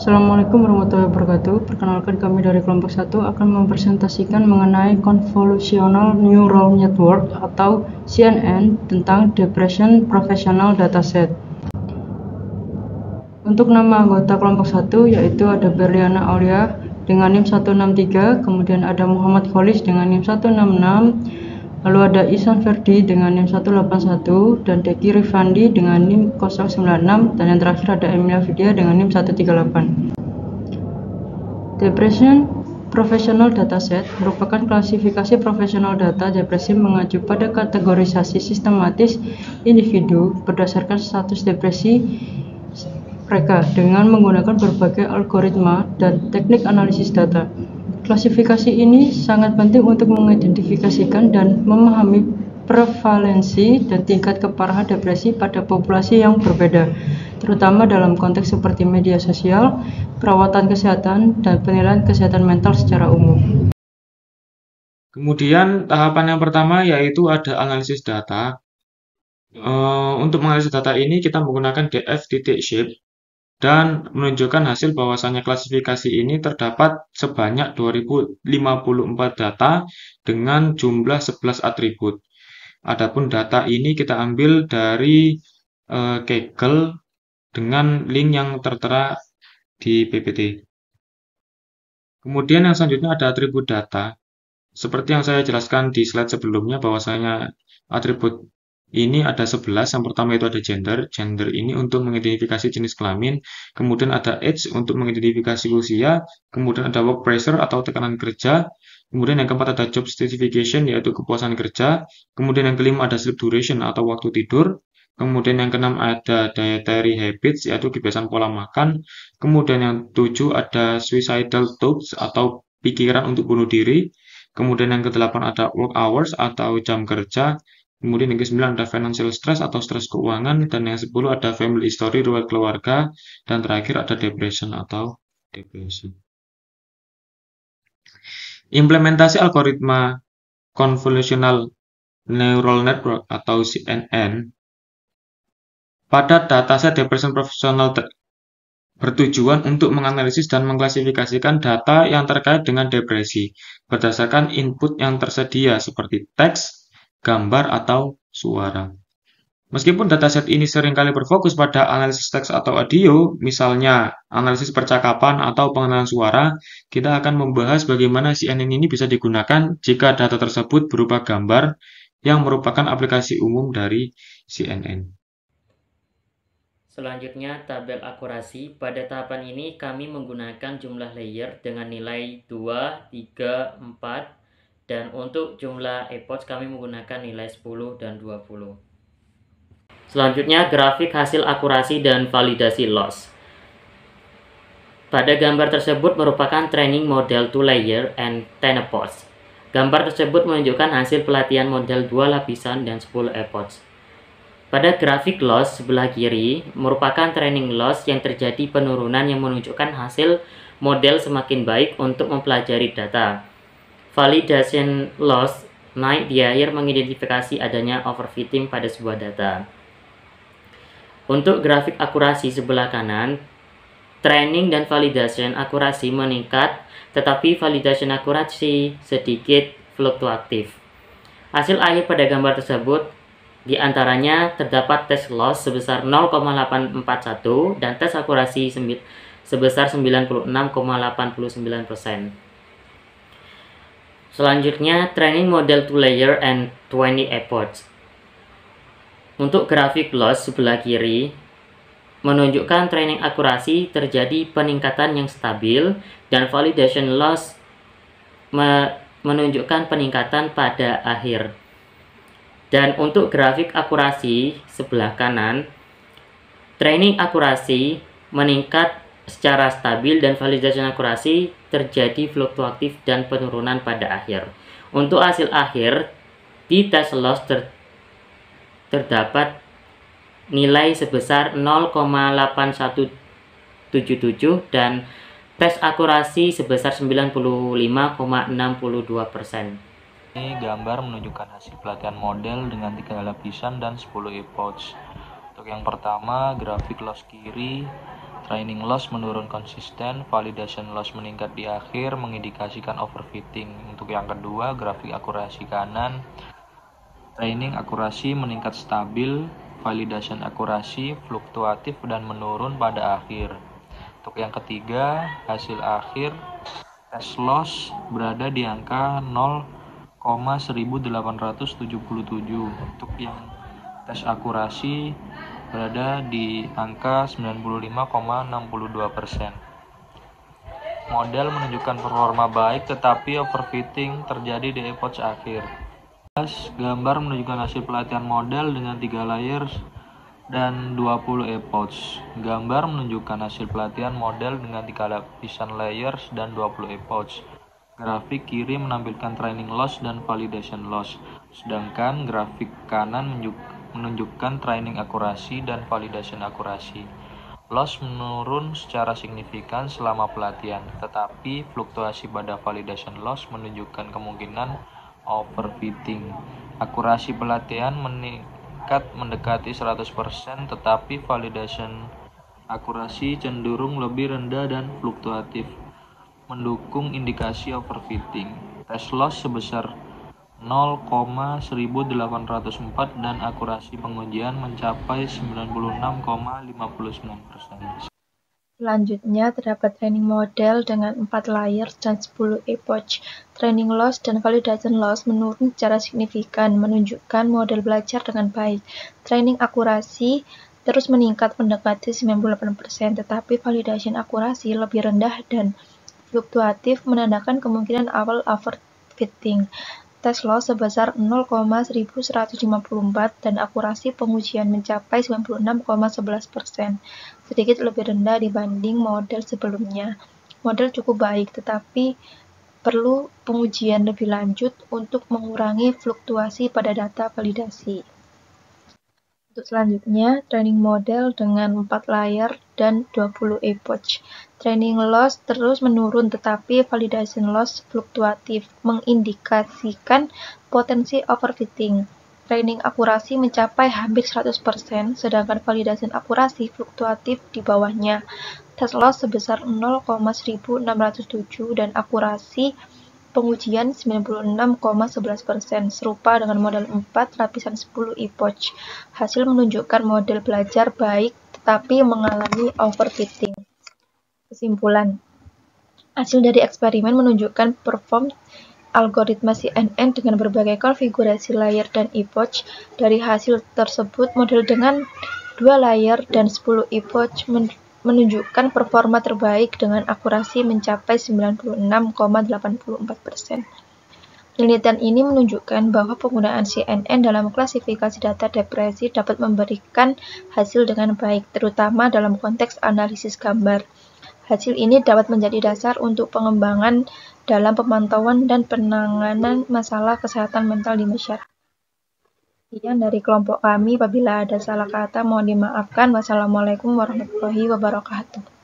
Assalamualaikum warahmatullahi wabarakatuh. Perkenalkan, kami dari kelompok 1 akan mempresentasikan mengenai Convolutional Neural Network atau CNN tentang Depression Professional Dataset. Untuk nama anggota kelompok 1 yaitu ada Berliana Aulia dengan NIM 163, kemudian ada Muhammad Kholis dengan NIM 166, lalu ada Ihsan Ferdi dengan NIM 181 dan Deki Rifandi dengan NIM 096, dan yang terakhir ada Emilia Vidya dengan NIM 138. Depression Professional Dataset merupakan klasifikasi profesional data depresi mengacu pada kategorisasi sistematis individu berdasarkan status depresi mereka dengan menggunakan berbagai algoritma dan teknik analisis data. Klasifikasi ini sangat penting untuk mengidentifikasikan dan memahami prevalensi dan tingkat keparahan depresi pada populasi yang berbeda, terutama dalam konteks seperti media sosial, perawatan kesehatan, dan penilaian kesehatan mental secara umum. Kemudian tahapan yang pertama yaitu ada analisis data. Untuk menganalisis data ini kita menggunakan df.shape dan menunjukkan hasil bahwasannya klasifikasi ini terdapat sebanyak 2054 data dengan jumlah 11 atribut. Adapun data ini kita ambil dari Kaggle dengan link yang tertera di PPT. Kemudian yang selanjutnya ada atribut data. Seperti yang saya jelaskan di slide sebelumnya bahwasanya atribut ini ada 11. Yang pertama itu ada gender. Gender ini untuk mengidentifikasi jenis kelamin. Kemudian ada age untuk mengidentifikasi usia. Kemudian ada work pressure atau tekanan kerja. Kemudian yang keempat ada job certification yaitu kepuasan kerja. Kemudian yang kelima ada sleep duration atau waktu tidur. Kemudian yang keenam ada dietary habits yaitu kebiasaan pola makan. Kemudian yang tujuh ada suicidal thoughts atau pikiran untuk bunuh diri. Kemudian yang kedelapan ada work hours atau jam kerja. Kemudian yang ke-9 ada financial stress atau stres keuangan, dan yang 10 ada family history, riwayat keluarga, dan terakhir ada depression atau depresi. Implementasi algoritma Convolutional Neural Network atau CNN pada dataset depression profesional bertujuan untuk menganalisis dan mengklasifikasikan data yang terkait dengan depresi berdasarkan input yang tersedia seperti teks, gambar, atau suara. Meskipun dataset ini seringkali berfokus pada analisis teks atau audio, misalnya analisis percakapan atau pengenalan suara, kita akan membahas bagaimana CNN ini bisa digunakan jika data tersebut berupa gambar yang merupakan aplikasi umum dari CNN. Selanjutnya, tabel akurasi. Pada tahapan ini kami menggunakan jumlah layer dengan nilai 2, 3, 4, dan untuk jumlah epoch kami menggunakan nilai 10 dan 20. Selanjutnya, grafik hasil akurasi dan validasi loss. Pada gambar tersebut merupakan training model 2 layer and 10 epochs. Gambar tersebut menunjukkan hasil pelatihan model 2 lapisan dan 10 epochs. Pada grafik loss sebelah kiri merupakan training loss yang terjadi penurunan yang menunjukkan hasil model semakin baik untuk mempelajari data. Validation loss naik di akhir mengidentifikasi adanya overfitting pada sebuah data. Untuk grafik akurasi sebelah kanan, training dan validation akurasi meningkat, tetapi validation akurasi sedikit fluktuatif. Hasil akhir pada gambar tersebut di antaranya terdapat tes loss sebesar 0,841 dan tes akurasi sebesar 96,89%. Selanjutnya, training model 2 layer and 20 epochs. Untuk grafik loss sebelah kiri menunjukkan training akurasi terjadi peningkatan yang stabil dan validation loss menunjukkan peningkatan pada akhir. Dan untuk grafik akurasi sebelah kanan, training akurasi meningkat secara stabil dan validation akurasi terjadi fluktuatif dan penurunan pada akhir. Untuk hasil akhir di tes loss terdapat nilai sebesar 0,8177 dan tes akurasi sebesar 95,62%. Ini gambar menunjukkan hasil pelatihan model dengan 3 lapisan dan 10 epochs. Untuk yang pertama, grafik loss kiri Training loss menurun konsisten, validation loss meningkat di akhir, mengindikasikan overfitting. Untuk yang kedua, grafik akurasi kanan. Training akurasi meningkat stabil, validation akurasi fluktuatif dan menurun pada akhir. Untuk yang ketiga, hasil akhir test loss berada di angka 0,1877. Untuk yang tes akurasi berada di angka 95,62%. Model menunjukkan performa baik tetapi overfitting terjadi di epoch akhir. Gambar menunjukkan hasil pelatihan model dengan 3 layers dan 20 epoch. Gambar menunjukkan hasil pelatihan model dengan 3 lapisan layers dan 20 epoch. Grafik kiri menampilkan training loss dan validation loss, sedangkan grafik kanan menunjukkan training akurasi dan validation akurasi. Loss menurun secara signifikan selama pelatihan, tetapi fluktuasi pada validation loss menunjukkan kemungkinan overfitting. Akurasi pelatihan meningkat mendekati 100%, tetapi validation akurasi cenderung lebih rendah dan fluktuatif, mendukung indikasi overfitting. Test loss sebesar 0,1804 dan akurasi pengujian mencapai 96,59%. Selanjutnya, terdapat training model dengan 4 layers dan 10 epoch. Training loss dan validation loss menurun secara signifikan, menunjukkan model belajar dengan baik. Training akurasi terus meningkat mendekati 98%, tetapi validation akurasi lebih rendah dan fluktuatif, menandakan kemungkinan awal overfitting. Tes loss sebesar 0,1154 dan akurasi pengujian mencapai 96,11%, sedikit lebih rendah dibanding model sebelumnya. Model cukup baik, tetapi perlu pengujian lebih lanjut untuk mengurangi fluktuasi pada data validasi. Untuk selanjutnya, training model dengan 4 layer dan 20 epoch. Training loss terus menurun, tetapi validation loss fluktuatif, mengindikasikan potensi overfitting. Training akurasi mencapai hampir 100%, sedangkan validation akurasi fluktuatif di bawahnya. Test loss sebesar 0,1607 dan akurasi pengujian 96,11%, serupa dengan model 4 lapisan 10 epoch. Hasil menunjukkan model belajar baik tetapi mengalami overfitting. Kesimpulan, hasil dari eksperimen menunjukkan perform algoritma CNN dengan berbagai konfigurasi layer dan epoch. Dari hasil tersebut, model dengan 2 layer dan 10 epoch menunjukkan performa terbaik dengan akurasi mencapai 96,84%. Penelitian ini menunjukkan bahwa penggunaan CNN dalam klasifikasi data depresi dapat memberikan hasil dengan baik, terutama dalam konteks analisis gambar. Hasil ini dapat menjadi dasar untuk pengembangan dalam pemantauan dan penanganan masalah kesehatan mental di masyarakat. Sekian dari kelompok kami. Apabila ada salah kata, mohon dimaafkan. Wassalamualaikum warahmatullahi wabarakatuh.